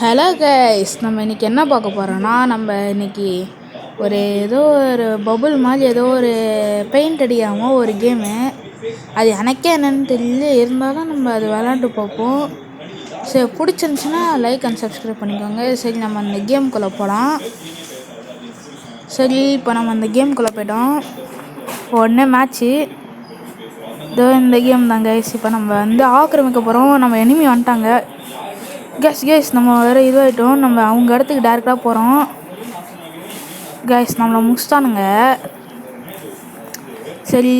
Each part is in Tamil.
ஹலோ கைஸ், நம்ம இன்றைக்கி என்ன பார்க்க போகிறோன்னா, நம்ம இன்றைக்கி ஏதோ ஒரு பபுள் மாதிரி ஏதோ ஒரு பெயிண்ட் அடிக்காமல் ஒரு கேமு. அது எனக்கே என்னென்னு தெரியல, இருந்தாலும் நம்ம அது விளாண்டு பார்ப்போம். சரி, பிடிச்சிருந்துச்சின்னா லைக் அண்ட் சப்ஸ்கிரைப் பண்ணிக்கோங்க. சரி, நம்ம அந்த கேமுக்குள்ளே போகலாம். சரி, இப்போ நம்ம அந்த கேமுக்குள்ளே போய்ட்டோம். உடனே மேட்ச்சு இதோ இந்த கேம் தான் கைஸ். இப்போ நம்ம ஆக்கிரமிக்க போகிறோம். நம்ம எனிமி வந்துட்டாங்க. கேஸ் நம்ம வேறு இதுவாகிட்டோம். நம்ம அவங்க இடத்துக்கு டேரெக்டாக போகிறோம். கேஸ் நம்மளை முடிச்சிட்டானுங்க. சரி,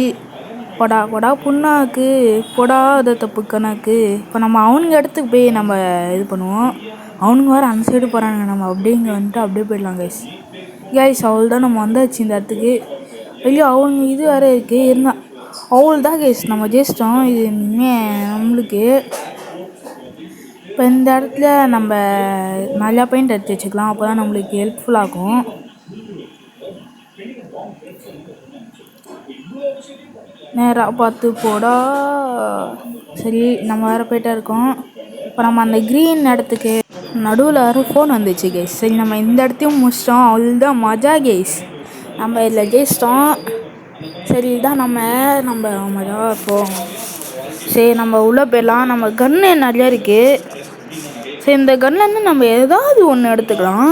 பொடா புண்ணாக்கு பொடாத தப்பு கணக்கு. இப்போ நம்ம அவனுங்க இடத்துக்கு போய் நம்ம இது பண்ணுவோம். அவனுங்க வேறு அந்த சைடு போகிறானுங்க. நம்ம அப்படியே இங்கே வந்துட்டு அப்படியே போயிடலாம் கேஸ் அவள் தான் நம்ம வந்தாச்சு இந்த இடத்துக்கு. இல்லையோ அவங்க இது வேறு இருக்குது இருந்தால் அவள் தான் கேஸ் நம்ம ஜெயிச்சிட்டோம். இது இனிமேல் நம்மளுக்கு இப்போ இந்த இடத்துல நம்ம நல்லா பெயிண்ட் அடித்து வச்சுக்கலாம். அப்போ தான் நம்மளுக்கு ஹெல்ப்ஃபுல்லாகும். நேராக பார்த்து போடா. சரி, நம்ம வேறு போயிட்டே இருக்கோம். இப்போ நம்ம அந்த க்ரீன் இடத்துக்கு நடுவில் வேறு ஃபோன் வந்துச்சு கேஸ். சரி, நம்ம இந்த இடத்தையும் முடிச்சிட்டோம். அவ்வளோதான் மஜா கேஸ். நம்ம இதில் ஜெயிச்சிட்டோம். சரி, இதான் நம்ம மஜா இருப்போம். சரி, நம்ம உள்ளே போயிடலாம். நம்ம கன்று நிறையா இருக்குது. சரி, இந்த கன்லேருந்து நம்ம ஏதாவது ஒன்று எடுத்துக்கலாம்.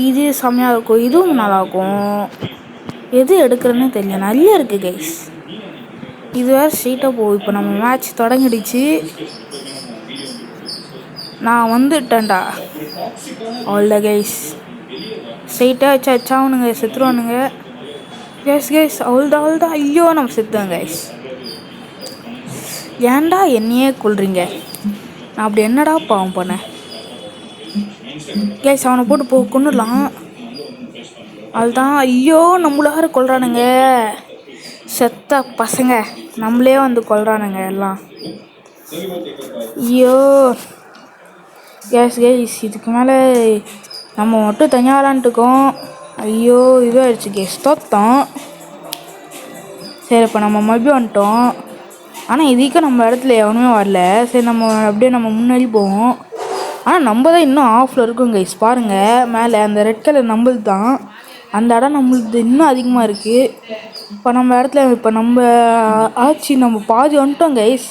இது செம்மையாக இருக்கும், இதுவும் நல்லாயிருக்கும். எது எடுக்கிறதுன்னு தெரியல, நிறைய இருக்குது கைஸ். இது வேறு ஸ்ட்ரெயிட்டாக போகும். இப்போ நம்ம மேட்ச் தொடங்கிடுச்சு. நான் வந்துட்டேன்டா. அவ்வளோ கைஸ், ஸ்ட்ரெயிட்டாக வச்சாவனுங்க செத்துருவானுங்க. கேஸ் அவ்வளோதான். ஐயோ, நம்ம செத்துவோம் கைஸ். ஏன்டா என்னையே கொள்றீங்க? நான் அப்படி என்னடா பாவம் பண்ணேன்? கேஸ் அவனை போட்டு கொண்டுடலாம். அதுதான். ஐயோ, நம்மளார கொள்றானுங்க. செத்த பசங்க நம்மளே வந்து கொள்றானுங்க எல்லாம். ஐயோ கேஸ் இதுக்கு மேலே நம்ம மட்டும் தனியாக விளாண்டுருக்கோம். ஐயோ, இதுவாகிடுச்சு கேஸ், தோத்தோம். சரி, இப்போ நம்ம மறுபடியும் வந்துட்டோம். ஆனால் இதுக்கு நம்ம இடத்துல எவனுமே வரல. சரி, நம்ம அப்படியே நம்ம முன்னாடி போவோம். ஆனால் நம்ம தான் இன்னும் ஆஃபில் இருக்கும் கைஸ். பாருங்கள், மேலே அந்த ரெட் கலர் நம்மளுது தான். அந்த இடம் நம்மளுது இன்னும் அதிகமாக இருக்குது. இப்போ நம்ம இடத்துல இப்போ நம்ம ஆச்சு நம்ம பாதி வந்துட்டோம் கைஸ்.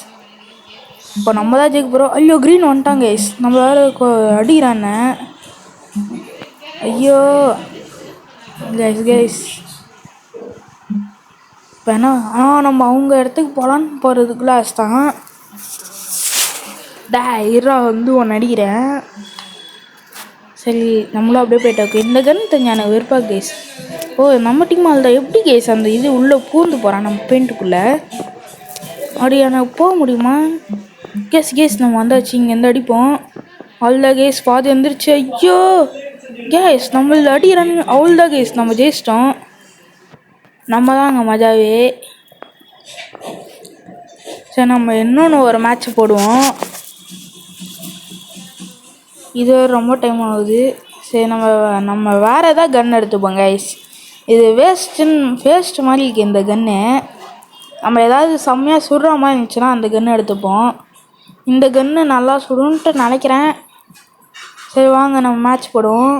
இப்போ நம்ம தான் ஜெயிக்க போகிறோம். ஐயோ, க்ரீன் வந்துட்டாங்க கைஸ். நம்ம வேறு அடிக்கிறானே. ஐயோ கைஸ் இப்போ என்ன நம்ம அவங்க இடத்துக்கு போகலான்னு போகிறதுக்குள்ளே தான் இரா ஒன்று அடிக்கிறேன். சரி, நம்மளும் அப்படியே போயிட்டோம். இந்த கன் தெரிஞ்ச எனக்கு வெறுப்பாக கேஸ். ஓ, நம்ம டீம் ஆள்தான் எப்படி கேஸ் அந்த இது உள்ளே பூந்து போகிறான் நம்ம பெயிண்ட்டுக்குள்ளே. அப்படி எனக்கு போக முடியுமா? கேஸ் நம்ம வந்தாச்சு. இங்கேருந்து அடிப்போம். அவ்வளோதான் கேஸ், பாதி வந்துருச்சு. ஐயோ கேஸ், நம்மள அடிக்கிறானுங்க. அவ்வளோதான் கேஸ், நம்ம ஜெயிச்சிட்டோம். நம்ம தான் அங்கே மஜாவே. சரி, நம்ம இன்னொன்று ஒரு மேட்ச் போடுவோம். இது ரொம்ப டைம் ஆகுது. சரி, நம்ம வேறு எதாவது கன் எடுத்துப்போம் கைஸ். இது வேஸ்ட் மாதிரி இருக்குது இந்த கன்று. நம்ம ஏதாவது செம்மையாக சுடுற மாதிரி இருந்துச்சுன்னா அந்த கன்று எடுத்துப்போம். இந்த கன்று நல்லா சுடுன்ட்டு நினைக்கிறேன். சரி, வாங்க நம்ம மேட்ச் போடுவோம்.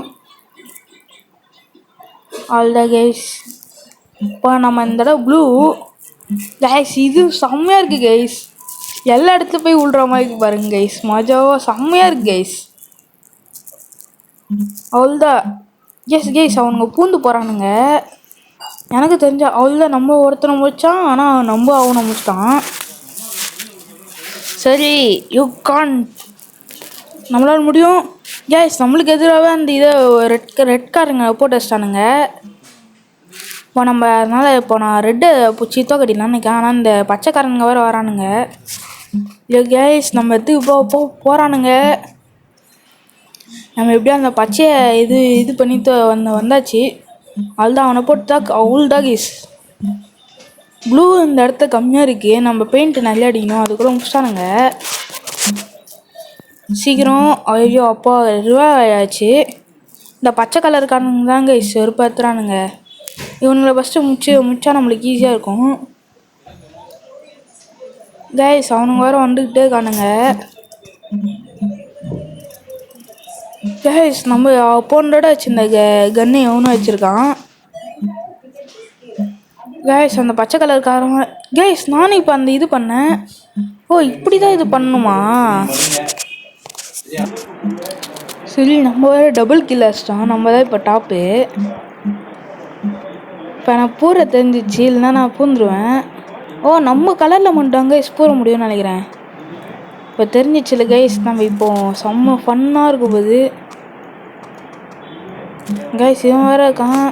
அவ்வளோதான் கைஸ். இப்போ நம்ம இந்த தடவை ப்ளூ கைஸ். இது செம்மையாக இருக்குது கைஸ். எல்லா இடத்துல போய் விழுற மாதிரி பாருங்க கைஸ். மஜாவாக செம்மையாக இருக்குது கைஸ். அவ்வளோதான் கேஸ் அவனுங்க பூந்து போகிறானுங்க. எனக்கு தெரிஞ்ச அவ்வளோதான். நம்ம ஒருத்தனை முடித்தான். ஆனால் நம்ம அவனை முடிச்சிட்டான். சரி, யூ கான், நம்மளால் முடியும் கேஸ். நம்மளுக்கு எதிராகவே அந்த இதை ரெட் காருங்க போட்டு வச்சிட்டானுங்க. இப்போ நம்ம அதனால் இப்போ நான் ரெட்டை பூச்சி தோக்கடிலான்னு நினைக்கிறேன். ஆனால் இந்த பச்சைக்காரனுங்க வேறு வரானுங்க. இல்லை கேஸ், நம்ம இடத்துக்கு போகிறானுங்க. நம்ம எப்படியோ அந்த பச்சையை இது பண்ணி வந்தாச்சு. அதுதான் அவனை போட்டு தான் அவ்வளோதான் கேஸ். ப்ளூ இந்த இடத்த கம்மியாக இருக்குது. நம்ம பெயிண்ட்டு நல்லா அடிக்கணும். அதுக்குள்ளே முடிச்சிட்டானுங்க. சீக்கிரம். ஐயோ அப்பா, ஆச்சு. இந்த பச்சை கலருக்கானுங்க தாங்க செருப்பாத்துறானுங்க. இவனுங்களை ஃபஸ்ட்டு முடிச்சா நம்மளுக்கு ஈஸியாக இருக்கும் கைஸ். அவனுங்க வேறு வந்துக்கிட்டே இருக்கானுங்க. கைஸ் நம்ம போனோட வச்சிருந்த கன்னு எவனும் வச்சிருக்கான். கைஸ் அந்த பச்சை கலர் காரங்க. கைஸ் நானும் இப்போ அந்த இது பண்ணேன். ஓ இப்படிதான் இது பண்ணணுமா? சரி நம்ம வேற டபுள் கில் அடிச்சிட்டோம். நம்ம தான் இப்போ டாப்பு. இப்போ நான் பூரை தெரிஞ்சிச்சு, இல்லைன்னா நான் பூந்துருவேன். ஓ நம்ம கலரில் மட்டும் கைஸ் பூர முடியும்னு நினைக்கிறேன். இப்போ தெரிஞ்சிச்சுல கைஸ், நம்ம இப்போ செம்ம ஃபன்னாக இருக்கும் போது. கைஸ் இவன் வேற இருக்கான்.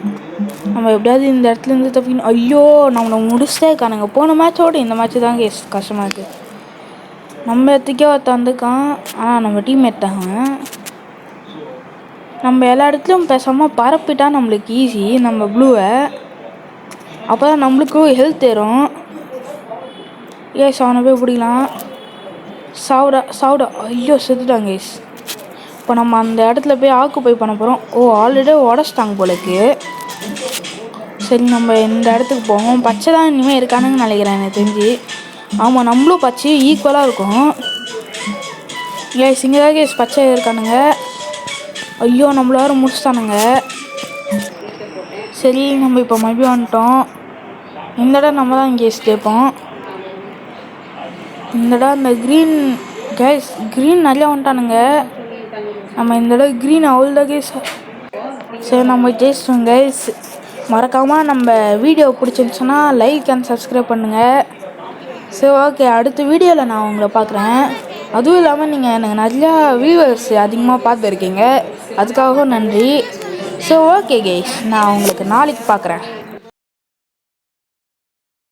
நம்ம எப்படியாவது இந்த இடத்துல இருந்து தப்பிக்கணும். ஐயோ நம்மளை முடிச்சுட்டே இருக்கானுங்க. போன மேட்சோட இந்த மேட்ச்சு தான் கைஸ் கஷ்டமாக இருக்குது. நம்ம இடத்துக்கே ஒருத்த வந்துருக்கான். ஆனால் நம்ம டீம்மேட் தாங்க. நம்ம எல்லா இடத்துலையும் பேசாமல் பரப்பிட்டா நம்மளுக்கு ஈஸி. நம்ம ப்ளூவை அப்போ தான் நம்மளுக்கும் ஹெல்த் ஏறும். ஏஸ் அவனை போய் பிடிக்கலாம். சாவுடா. ஐயோ செத்துட்டாங்க கைஸ். இப்போ நம்ம அந்த இடத்துல போய் ஆக்குப்பை பண்ண போகிறோம். ஓ ஆல்ரெடி உடச்சிட்டாங்க போலக்கு. சரி நம்ம இந்த இடத்துக்கு போவோம். பச்சை தான் இனிமேல் இருக்கானுங்கன்னு நினைக்கிறேன் எனக்கு தெரிஞ்சு. ஆமாம் நம்மளும் பச்சை ஈக்குவலாக இருக்கும். கேஸ் இங்கே தான் கேஸ் பச்சை இருக்கானுங்க. ஐயோ நம்மள வேறு முடிச்சுட்டானுங்க. சரி நம்ம இப்போ மறுபடியும் வந்துட்டோம். இந்த இடம் நம்ம தான் கேஸ் கேட்போம். இந்த இடம் இந்த க்ரீன் கேஸ் க்ரீன் நிறையா வந்துட்டானுங்க. நம்ம இந்த இடம் க்ரீன் அவ்வளோ கேஸ். சரி நம்ம ஜெயிச்சிட்டோம் கைஸ். மறக்காமல் நம்ம வீடியோ பிடிச்சிருந்துச்சுன்னா லைக் அண்ட் சப்ஸ்கிரைப் பண்ணுங்கள். சரி ஓகே, அடுத்த வீடியோவில் நான் உங்களை பார்க்குறேன். அதுவும் இல்லாமல் நீங்கள் எனக்கு நிறையா வியூவர்ஸ் அதிகமாக பார்த்துருக்கீங்க, அதுக்காகவும் நன்றி. ஸோ ஓகே கைஸ், நான் உங்களுக்கு நாளைக்கு பார்க்குறேன்.